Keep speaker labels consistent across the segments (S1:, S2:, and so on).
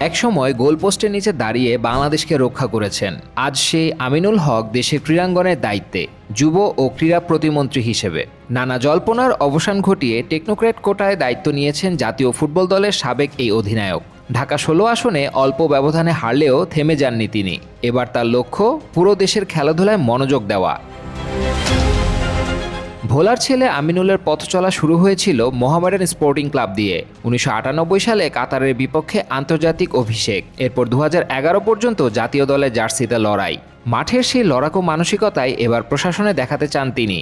S1: একসময় গোলপোস্টের নিচে দাঁড়িয়ে বাংলাদেশকে রক্ষা করেছেন। আজ সেই আমিনুল হক দেশের ক্রীড়াঙ্গনের দায়িত্বে, যুব ও ক্রীড়া প্রতিমন্ত্রী হিসেবে। নানা জল্পনার অবসান ঘটিয়ে টেকনোক্র্যাট কোটায় দায়িত্ব নিয়েছেন জাতীয় ফুটবল দলের সাবেক এই অধিনায়ক। ঢাকা ১৬ আসনে অল্প ব্যবধানে হারলেও থেমে যাননি তিনি। এবার তার লক্ষ্য পুরো দেশের খেলাধুলায় মনোযোগ দেওয়া। ভোলার ছেলে আমিনুলের পথ চলা শুরু হয়েছিল মোহামেডান স্পোর্টিং ক্লাব দিয়ে। ১৯৯৮ সালে কাতারের বিপক্ষে আন্তর্জাতিক অভিষেক, এরপর ২০১১ পর্যন্ত জাতীয় দলের জার্সিতে লড়াই। মাঠের সেই লড়াকু মানসিকতাই এবার প্রশাসনে দেখাতে চান তিনি।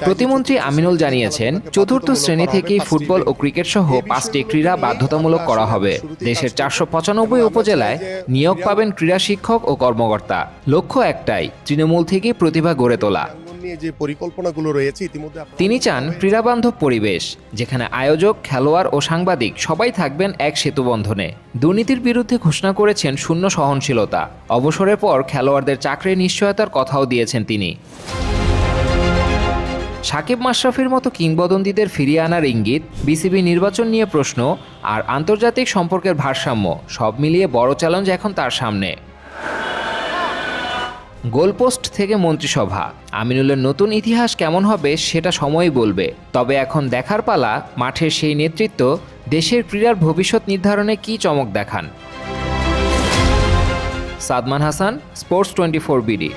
S1: প্রতিমন্ত্রী আমিনুল জানিয়েছেন, চতুর্থ শ্রেণী থেকেই ফুটবল ও ক্রিকেট সহ ৫টি ক্রীড়া বাধ্যতামূলক করা হবে। দেশের ৪৯৫ উপজেলায় নিয়োগ পাবেন ক্রীড়া শিক্ষক ও কর্মকর্তা। লক্ষ্য একটাই, তৃণমূল থেকেই প্রতিভা গড়ে তোলা।
S2: যে পরিকল্পনাগুলো রয়েছে ইতিমধ্যে
S1: তিনি চান ক্রীড়াবান্ধব পরিবেশ, যেখানে আয়োজক, খেলোয়াড় ও সাংবাদিক সবাই থাকবেন এক সেতুবন্ধনে। দুর্নীতির বিরুদ্ধে ঘোষণা করেছেন শূন্য সহনশীলতা। অবসরের পর খেলোয়াড়দের চাকরির নিশ্চয়তার কথাও দিয়েছেন তিনি। সাকিব মাশরাফির মতো কিংবদন্তিদের ফিরিয়ে আনার ইঙ্গিত, বিসিবি নির্বাচন নিয়ে প্রশ্ন আর আন্তর্জাতিক সম্পর্কের ভারসাম্য, সব মিলিয়ে বড় চ্যালেঞ্জ এখন তার সামনে। গোলপোস্ট থেকে মন্ত্রিসভা, আমিনুলের নতুন ইতিহাস কেমন হবে সেটা সময়ই বলবে। তবে এখন দেখার পালা, মাঠের সেই নেতৃত্ব দেশের ক্রীড়ার ভবিষ্যৎ নির্ধারণে কী চমক দেখান। Sadman Hasan, sports 24 BD.